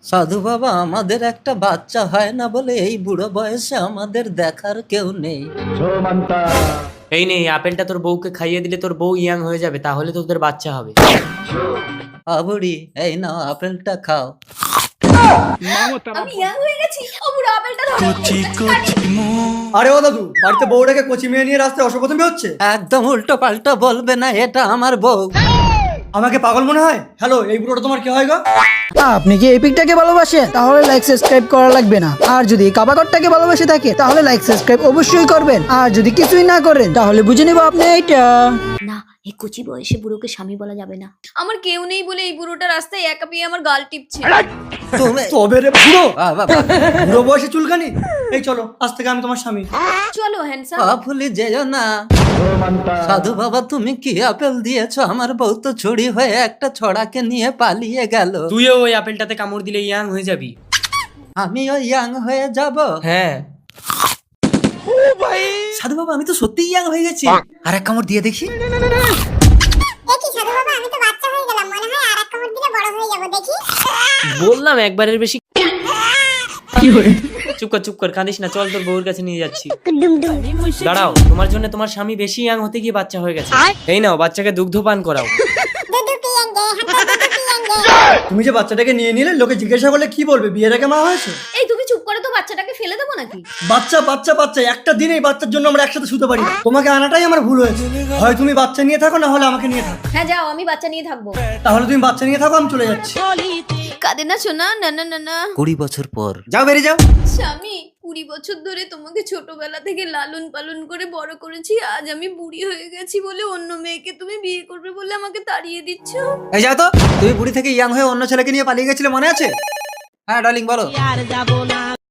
সাধু বাবা, আমাদের একটা বাচ্চা হয় না বলে এই বুড়ো বয়সে আমাদের দেখার কেউ নেই। এই নে, এই আপেলটা তোর বউকে খাইয়ে দিলে তোর বউ ইয়াং হয়ে যাবে, তাহলে তোদের বাচ্চা হবে। বুড়ি, এই নাও আপেলটা খাও। আমি ইয়াং হয়ে গেছি। ও বুড়ো আপেলটা ধরো। আরে ও দাদু, বাড়িতে বউটাকে কচি মেয়ে নিয়ে রাস্তায় অসপ্রথমে হচ্ছে। একদম উল্টো পাল্টা বলবে না, এটা আমার বউ। আমাকে পাগল মনে হয়? হ্যালো, এই বুড়োটা তোমার কি হয় গো? আপনি কি এই পিকটাকে ভালোবাসেন? তাহলে লাইক সাবস্ক্রাইব করা লাগবে না। আর যদি কাবাকরটাকে ভালোবেসে থাকে তাহলে লাইক সাবস্ক্রাইব অবশ্যই করবেন। আর যদি কিছুই না করেন তাহলে বুঝে নেব আপনি এইটা। না, এই কচি বয়সে বুড়োকে স্বামী বলা যাবে না। আমার কেউ নেই বলে এই বুড়োটা রাস্তায় একা পেয়ে আমার গাল টিপছে। তুমি তবে রে বুড়ো, বাবা, বুড়ো বয়সে চুলকানি। এই চলো, আজ থেকে আমি তোমার স্বামী। চলো হ্যান্ডসাম। ভুলে যেও না। সাধু বাবা, তুমি কি আপেল দিয়েছো? আমার বউ তো চুরি হয়ে একটা ছড়াকে নিয়ে পালিয়ে গেল। তুইও ওই আপেলটাতে কামড় দিলে ইয়াং হয়ে যাবি। আমিও ইয়াং হয়ে যাব? হ্যাঁ। সাধু বাবা, আমি তো সত্যি ইয়াং হয়ে গেছি। আর এক কামড় দিয়ে দেখি। দেখি সাধু বাবা, আমি তো বাচ্চা হয়ে গেলাম, মনে হয় আর এক কামড় দিলে বড় হয়ে যাবো, দেখি। বললাম একবারের বেশি। চুপ কর, কাঁদিস না। চল, তোর বউর কাছে নিয়ে যাচ্ছি। দাঁড়াও, তোমার জন্য তোমার স্বামী বেশি ইয়াং হতে গিয়ে বাচ্চা হয়ে গেছে। এই নাও, বাচ্চাকে দুগ্ধপান করাও। দুধু পিয়েঙ্গে, হাতে দুধু পিয়েঙ্গে। তুমি যে বাচ্চাটাকে নিয়ে নিলে, লোকে জিজ্ঞাসা করলে কি বলবে? বিয়ের আগে মা হয়েছে? এই তুমি চুপ করে, তো বাচ্চাটাকে ফেলে দেবো নাকি? বাচ্চা বাচ্চা বাচ্চা, একটা দিনেই বাচ্চার জন্য আমরা একসাথে শুতে পারি না। তোমাকে আনাটাই আমার ভুল হয়েছে। হয় তুমি বাচ্চা নিয়ে থাকো, না হলে আমাকে নিয়ে থাকো। হ্যাঁ যাও, আমি বাচ্চা নিয়ে থাকবো। তাহলে তুমি বাচ্চা নিয়ে থাকো, আমি চলে যাচ্ছি। কাঁদে না শোনা, না না না না। 20 বছর পর। যাও, বেরিয়ে যাও। স্বামী, 20 বছর ধরে তোমাকে ছোটবেলা থেকে লালন পালন করে বড় করেছি। আজ আমি বুড়ি হয়ে গেছি বলে অন্য মেয়েকে তুমি বিয়ে করবে বলে আমাকে তাড়িয়ে দিচ্ছ। এই যাও তো, তুমি বুড়ি থেকে ইয়াং হয়ে অন্য ছেলেকে নিয়ে পালিয়ে গেছিলে, মনে আছে? হ্যাঁ ডার্লিং, বলো।